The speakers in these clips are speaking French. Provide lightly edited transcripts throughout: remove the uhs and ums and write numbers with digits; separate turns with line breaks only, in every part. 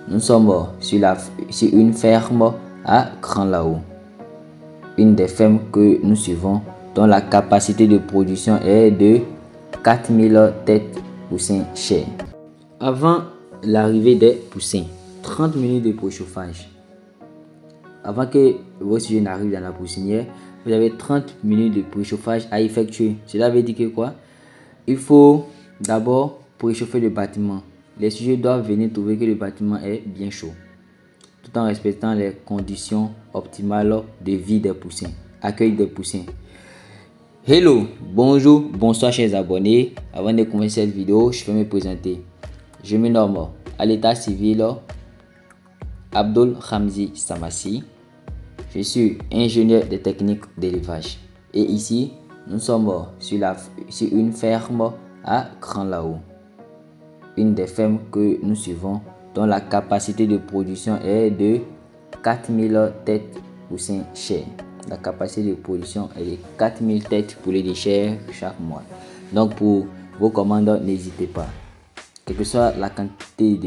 Nous sommes sur une ferme à Grand Laou, une des fermes que nous suivons, dont la capacité de production est de 4000 têtes poussins chairs. Avant l'arrivée des poussins, 30 minutes de préchauffage. Avant que vos sujets n'arrivent dans la poussinière, vous avez 30 minutes de préchauffage à effectuer. Cela veut dire que quoi? Il faut d'abord préchauffer le bâtiment. Les sujets doivent venir trouver que le bâtiment est bien chaud, tout en respectant les conditions optimales de vie des poussins, accueil des poussins. Hello, bonjour, bonsoir chers abonnés. Avant de commencer cette vidéo, je vais me présenter. Je me nomme à l'état civil Abdul Hamzi Samassi. Je suis ingénieur de techniques d'élevage. Et ici, nous sommes sur une ferme à Grand Laou, une des fermes que nous suivons, dont la capacité de production est de 4000 têtes poussins chairs. La capacité de production est de 4000 têtes poulets de chair chaque mois. Donc pour vos commandes, n'hésitez pas. Quelle que soit la quantité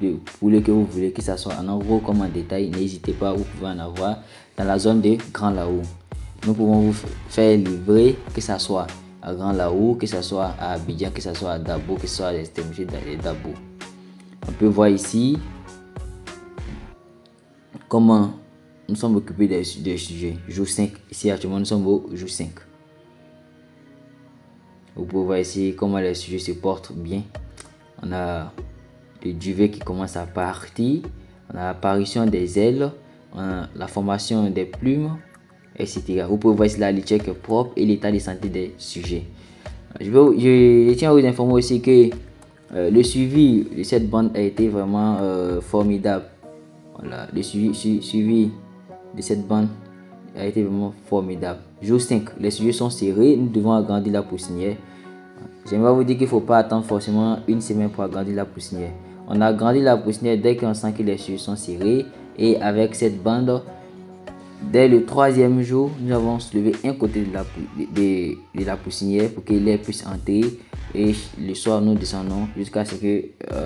de poulet que vous voulez, que ce soit en gros comme en détail, n'hésitez pas, vous pouvez en avoir dans la zone de Grand Laou. Nous pouvons vous faire livrer, que ce soit à Grand Laou, que ce soit à Abidjan, que ce soit à Dabo, que ce soit à l'extrémité de Dabo. On peut voir ici comment nous sommes occupés des sujets. Jour 5, ici actuellement nous sommes au jour 5. Vous pouvez voir ici comment les sujets se portent bien. On a le duvet qui commence à partir, on a l'apparition des ailes, on a la formation des plumes, etc. Vous pouvez voir ici la litière qui est propre et l'état de santé des sujets. Je tiens à vous informer aussi que le suivi de cette bande a été vraiment formidable. Voilà, le suivi de cette bande a été vraiment formidable. Jour 5, les sujets sont serrés, nous devons agrandir la poussinière. J'aimerais vous dire qu'il ne faut pas attendre forcément une semaine pour agrandir la poussinière. On agrandit la poussinière dès qu'on sent que les sujets sont serrés. Et avec cette bande, dès le 3e jour, nous avons soulevé un côté de la poussinière pour que l'air puisse entrer. Et le soir, nous descendons jusqu'à ce que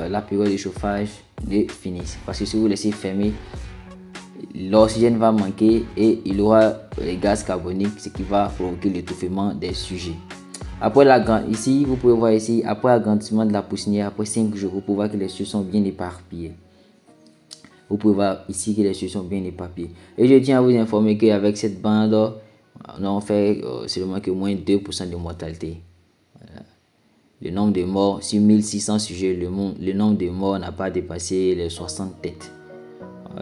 la période de chauffage ne finisse. Parce que si vous laissez fermer, l'oxygène va manquer et il y aura les gaz carboniques, ce qui va provoquer l'étouffement des sujets. Après ici, vous pouvez voir ici, après l'agrandissement de la poussinière, après 5 jours, vous pouvez voir que les sujets sont bien éparpillés. Vous pouvez voir ici que les sujets sont bien éparpillés. Et je tiens à vous informer qu'avec cette bande, nous avons fait seulement que moins 2% de mortalité. Voilà. Le nombre de morts, sur 1600 sujets, le nombre de morts n'a pas dépassé les 60 têtes.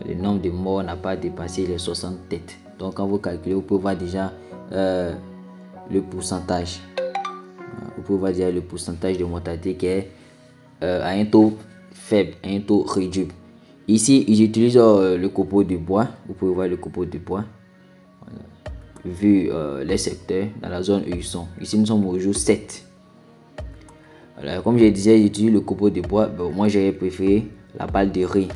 Le nombre de morts n'a pas dépassé les 60 têtes. Donc quand vous calculez, vous pouvez voir déjà le pourcentage. Vous pouvez voir déjà le pourcentage de mortalité qui est à un taux faible, à un taux réduit. Ici, ils utilisent le copeau de bois. Vous pouvez voir le copeau de bois. Voilà. Vu les secteurs dans la zone où ils sont. Ici, nous sommes au jour 7. Voilà. Comme je disais, j'utilise le copeau de bois. Bon, moi, j'aurais préféré la balle de riz.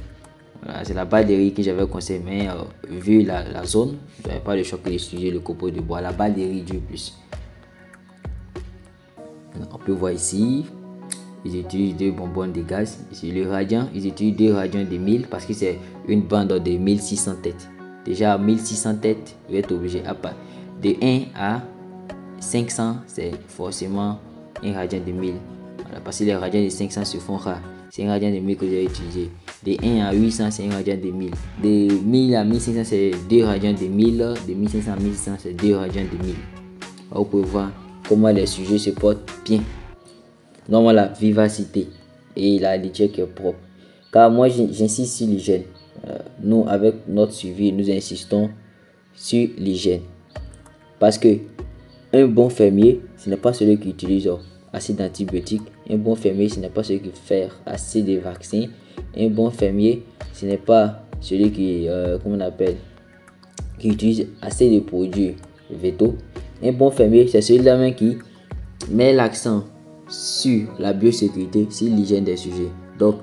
Voilà, c'est la balle de riz que j'avais conseillé, mais vu la zone, je n'avais pas le choix que d'utiliser le copeau de bois. La balle de riz dure plus. On peut voir ici, ils utilisent 2 bonbons de gaz. Ici, le radiant, ils utilisent 2 radiants de 1000 parce que c'est une bande de 1600 têtes. Déjà, 1600 têtes, vous êtes obligé à part. De 1 à 500, c'est forcément un radiant de 1000. Voilà, parce que les radiants de 500 se font rares. C'est un radiant de 1000 que j'ai utilisé. De 1 à 800, c'est un radiant de 1000. De 1000 à 1500, c'est 2 radiants de 1000. De 1500 à 1600, c'est 2 radiants de 1000. Vous pouvez voir comment les sujets se portent bien. Normalement, la vivacité et la litière qui est propre. Car moi, j'insiste sur l'hygiène. Nous, avec notre suivi, nous insistons sur l'hygiène. Parce que un bon fermier, ce n'est pas celui qui utilise assez d'antibiotiques. Un bon fermier, ce n'est pas celui qui fait assez de vaccins. Un bon fermier, ce n'est pas celui qui, qui utilise assez de produits végétaux. Un bon fermier, c'est celui-là même qui met l'accent sur la biosécurité, sur l'hygiène des sujets. Donc,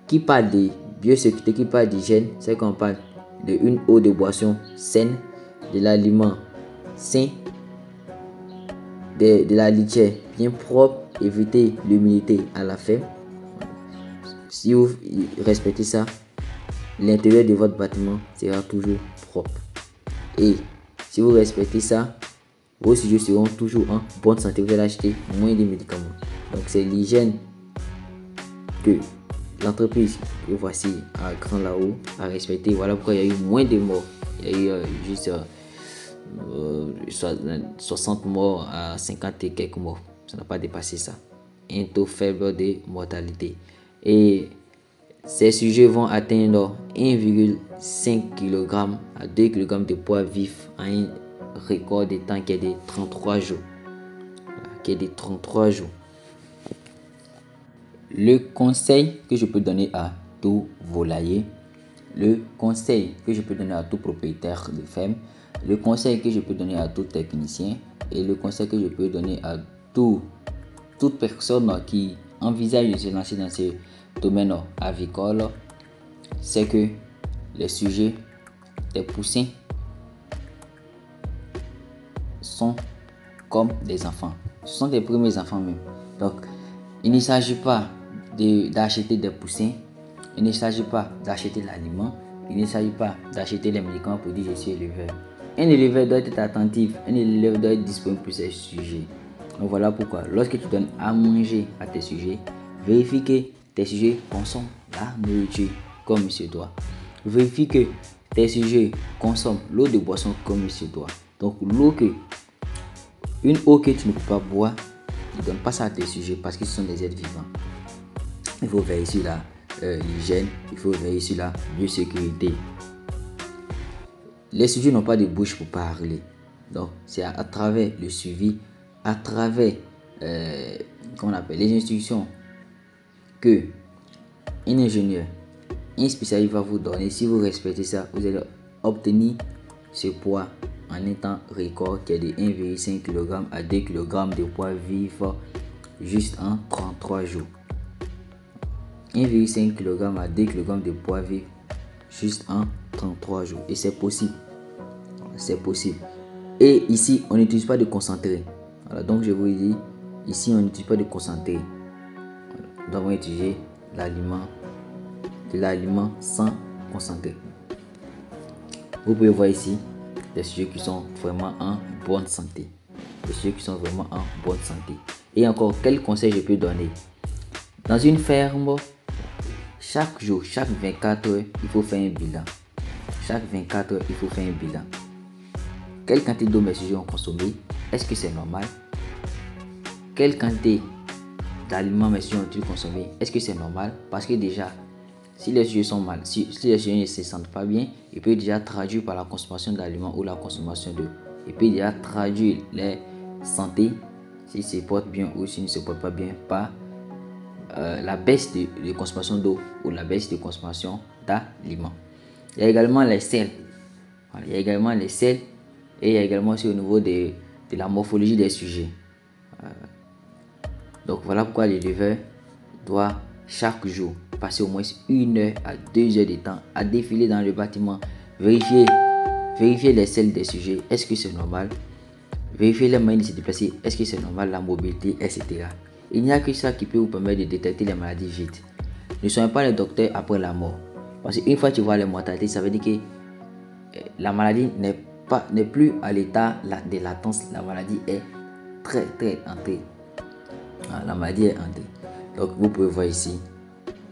qui parle de biosécurité, qui parle d'hygiène, c'est qu'on parle d'une eau de boisson saine, de l'aliment sain, de la litière bien propre, éviter l'humidité à la ferme. Si vous respectez ça, l'intérieur de votre bâtiment sera toujours propre. Et si vous respectez ça, vos sujets seront toujours en bonne santé. Vous allez acheter moins de médicaments. Donc c'est l'hygiène que l'entreprise que voici à Grand Lahou a respecté. Voilà pourquoi il y a eu moins de morts. Il y a eu juste 60 morts à 50 et quelques morts. Ça n'a pas dépassé ça. Un taux faible de mortalité. Et ces sujets vont atteindre 1,5 kg à 2 kg de poids vif à un record de temps qui est de 33 jours. Le conseil que je peux donner à tout volailler, le conseil que je peux donner à tout propriétaire de ferme, le conseil que je peux donner à tout technicien et le conseil que je peux donner à toute personne qui envisage de se lancer dans ce domaine avicole, c'est que les sujets des poussins sont comme des enfants. Ce sont des premiers enfants même. Donc, il ne s'agit pas d'acheter des poussins. Il ne s'agit pas d'acheter l'aliment. Il ne s'agit pas d'acheter les médicaments pour dire je suis éleveur. Un éleveur doit être attentif. Un éleveur doit être disponible pour ses sujets. Donc voilà pourquoi, lorsque tu donnes à manger à tes sujets, vérifie que tes sujets consomment la nourriture comme il se doit. Vérifie que tes sujets consomment l'eau de boisson comme il se doit. Donc une eau que tu ne peux pas boire, ne donne pas ça à tes sujets parce que ce sont des êtres vivants. Il faut veiller sur l'hygiène, il faut veiller sur la biosécurité. Les sujets n'ont pas de bouche pour parler. Donc c'est à travers le suivi, à travers les instructions que un ingénieur, un spécialiste va vous donner. Si vous respectez ça, vous allez obtenir ce poids en un temps record qui est de 1,5 kg à 2 kg de poids vif juste en 33 jours. 1,5 kg à 2 kg de poids vif juste en 33 jours. Et c'est possible. C'est possible. Et ici, on n'utilise pas de concentré. Voilà, donc je vous dis, ici, on n'utilise pas de concentré. Nous avons utilisé de l'aliment sans concentré. Vous pouvez voir ici des sujets qui sont vraiment en bonne santé. Des sujets qui sont vraiment en bonne santé. Et encore, quel conseil je peux donner? Dans une ferme, chaque jour, chaque 24 heures, il faut faire un bilan. Chaque 24 heures, il faut faire un bilan. Quelle quantité d'eau mes sujets ont consommé? Est-ce que c'est normal? Quelle quantité d'aliments mes sujets ont-ils consommé? Est-ce que c'est normal? Parce que déjà, si les sujets sont mal, si les sujets ne se sentent pas bien, il peut déjà traduire par la consommation d'aliments ou la consommation d'eau. Il peut déjà traduire les santé, s'ils se portent bien ou s'ils ne se portent pas bien, par la baisse de consommation d'eau ou la baisse de consommation d'aliments. Il y a également les sels. Voilà, il y a également les sels et il y a également aussi au niveau de la morphologie des sujets. Donc voilà pourquoi l'éleveur doit chaque jour passer au moins 1 heure à 2 heures de temps à défiler dans le bâtiment, vérifier les selles des sujets, est-ce que c'est normal, vérifier les moyens de se déplacer, est-ce que c'est normal, la mobilité, etc. Il n'y a que ça qui peut vous permettre de détecter les maladies vite. Ne soyez pas les docteurs après la mort. Parce qu'une fois que tu vois les mortalités, ça veut dire que la maladie n'est plus à l'état de latence. La maladie est très entrée. La maladie est entrée. Donc vous pouvez voir ici,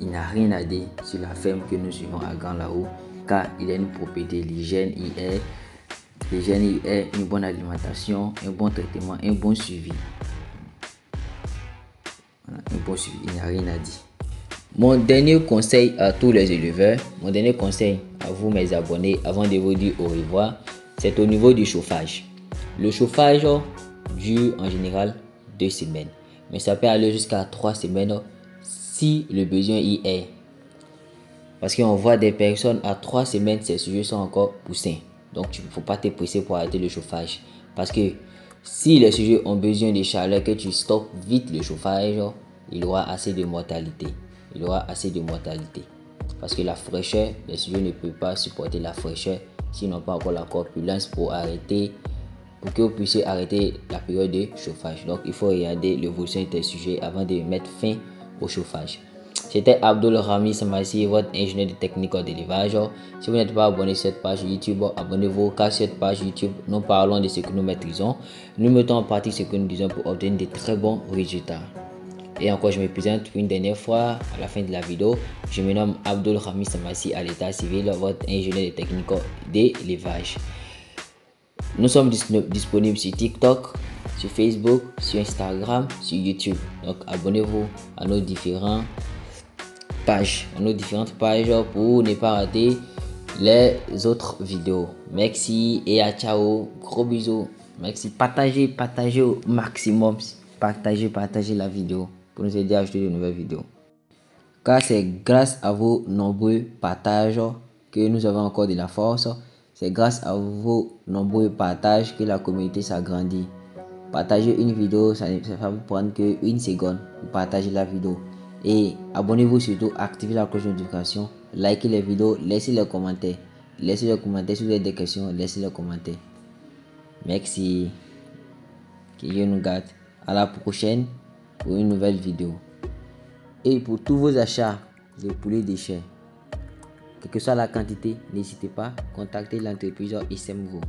il n'y a rien à dire sur la ferme que nous suivons à Grand Lahou, car il y a une propriété, l'hygiène, il est une bonne alimentation, un bon traitement, un bon suivi. Voilà, un bon suivi, il n'y a rien à dire. Mon dernier conseil à tous les éleveurs, mon dernier conseil à vous mes abonnés avant de vous dire au revoir, c'est au niveau du chauffage. Le chauffage dure en général 2 semaines, mais ça peut aller jusqu'à 3 semaines si le besoin y est. Parce qu'on voit des personnes à 3 semaines, ces sujets sont encore poussés. Donc il ne faut pas te presser pour arrêter le chauffage. Parce que si les sujets ont besoin de chaleur, que tu stoppes vite le chauffage, il y aura assez de mortalité. Parce que la fraîcheur, les sujets ne peuvent pas supporter la fraîcheur s'ils n'ont pas encore la corpulence pour que vous puissiez arrêter la période de chauffage. Donc il faut regarder l'évolution de tes sujets avant de mettre fin au chauffage. C'était Abdul Rami Samassi, votre ingénieur de technique d'élevage. Si vous n'êtes pas abonné sur cette page YouTube, abonnez-vous car sur cette page YouTube, nous parlons de ce que nous maîtrisons. Nous mettons en pratique ce que nous disons pour obtenir de très bons résultats. Et encore, je me présente une dernière fois à la fin de la vidéo. Je me nomme Abdul Rami Samassi à l'état civil, votre ingénieur de technique d'élevage. Nous sommes disponibles sur TikTok, sur Facebook, sur Instagram, sur YouTube. Donc abonnez-vous à nos différentes pages pour ne pas rater les autres vidéos. Merci et à ciao. Gros bisous. Merci. Partagez au maximum. Partagez la vidéo pour nous aider à ajouter de nouvelles vidéos. Car c'est grâce à vos nombreux partages que nous avons encore de la force. C'est grâce à vos nombreux partages que la communauté s'agrandit. Partagez une vidéo, ça va vous prendre que 1 seconde pour partager la vidéo. Et abonnez-vous surtout, activez la cloche de notification, likez les vidéos, laissez les commentaires. Laissez les commentaires si vous avez des questions, laissez les commentaires. Merci. Que Dieu nous garde. À la prochaine pour une nouvelle vidéo. Et pour tous vos achats de poulet déchets, quelle que soit la quantité, n'hésitez pas à contacter l'entreprise Isemvo.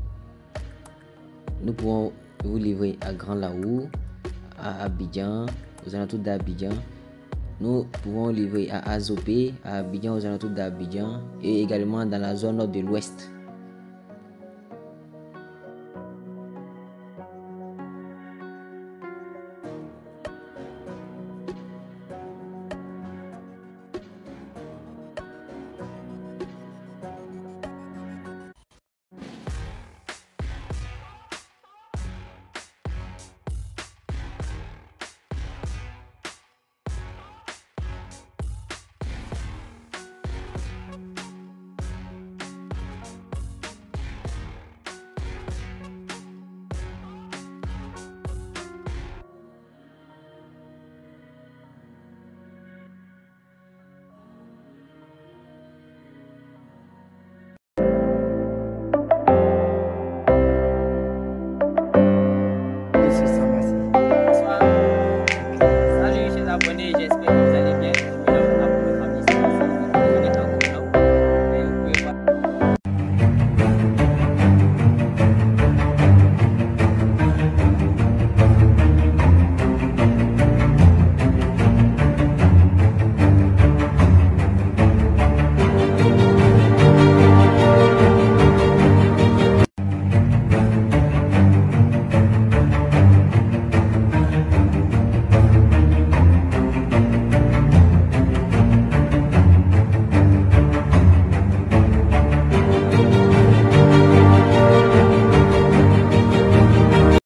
Nous pouvons vous livrer à Grand Lahou, à Abidjan, aux alentours d'Abidjan. Nous pouvons livrer à Azopé, à Abidjan, aux alentours d'Abidjan et également dans la zone nord de l'ouest.